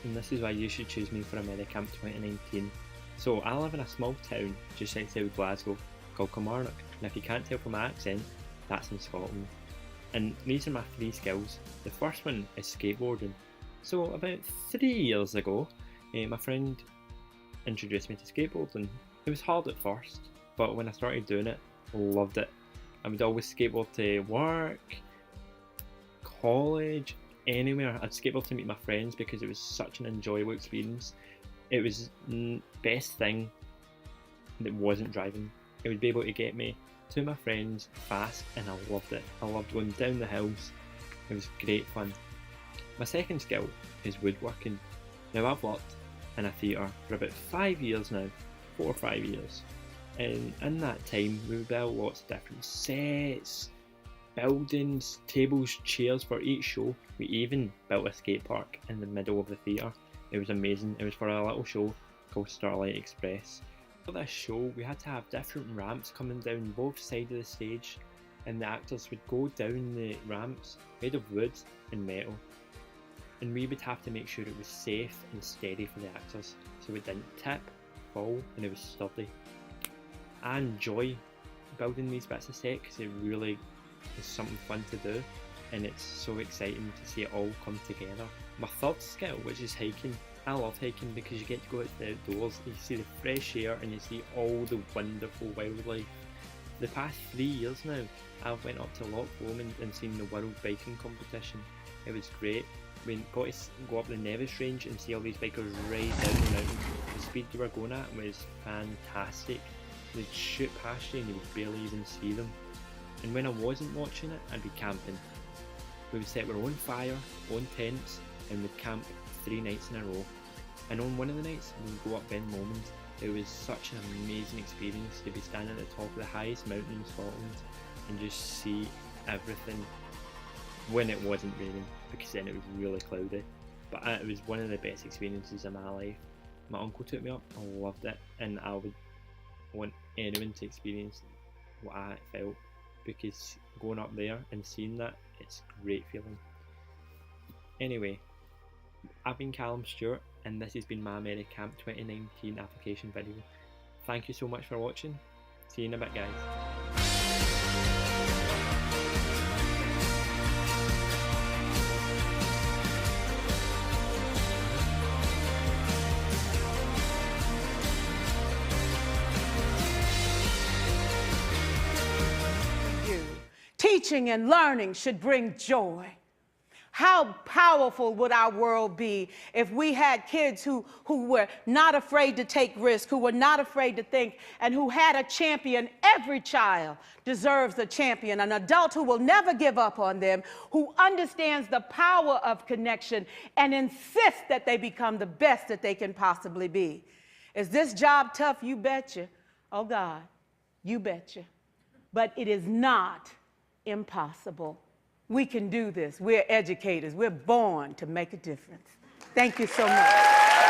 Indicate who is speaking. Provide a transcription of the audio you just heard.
Speaker 1: and this is why you should choose me for americamp 2019. So I live in a small town just outside Glasgow called Kilmarnock, and if you can't tell from my accent, that's in Scotland. And these are my 3 skills. The first one is skateboarding. So about 3 years ago, my friend introduced me to skateboarding. It was hard at first, but when I started doing it, I loved it. I would always skateboard to work, college, anywhere. I'd skateboard to meet my friends because it was such an enjoyable experience. It was the best thing that wasn't driving. It would be able to get me to my friends fast, and I loved it. I loved going down the hills. It was great fun. My second skill is woodworking. Now I've worked in a theatre for about 5 years now, 4 or 5 years. And in that time we built lots of different sets, buildings, tables, chairs for each show. We even built a skate park in the middle of the theatre. It was amazing. It was for a little show called Starlight Express. For this show we had to have different ramps coming down both sides of the stage, and the actors would go down the ramps made of wood and metal, and we would have to make sure it was safe and steady for the actors so it didn't tip, fall, and it was sturdy. I enjoy building these bits of set because it really is something fun to do, and it's so exciting to see it all come together. My third skill, which is hiking. I love hiking because you get to go out to the outdoors, you see the fresh air and you see all the wonderful wildlife. The past 3 years now, I've went up to Loch Lomond and seen the World Biking Competition. It was great. We got to go up the Nevis range and see all these bikers ride down the mountain. The speed they were going at was fantastic. They'd shoot past you and you would barely even see them. And when I wasn't watching it, I'd be camping. We would set our own fire, own tents, and we'd camp 3 nights in a row. And on one of the nights we'd go up Ben Lomond. It was such an amazing experience to be standing at the top of the highest mountain in Scotland and just see everything when it wasn't raining, because then it was really cloudy. But it was one of the best experiences of my life. My uncle took me up, I loved it, and I would want anyone to experience what I felt, because going up there and seeing that, it's a great feeling. Anyway, I've been Callum Stewart, and this has been my americamp 2019 application video. Thank you so much for watching. See you in a bit, guys.
Speaker 2: Teaching and learning should bring joy. How powerful would our world be if we had kids who were not afraid to take risks, who were not afraid to think, and who had a champion? Every child deserves a champion, an adult who will never give up on them, who understands the power of connection and insists that they become the best that they can possibly be. Is this job tough? You betcha. Oh God, you betcha. But it is not impossible. We can do this. We're educators. We're born to make a difference. Thank you so much.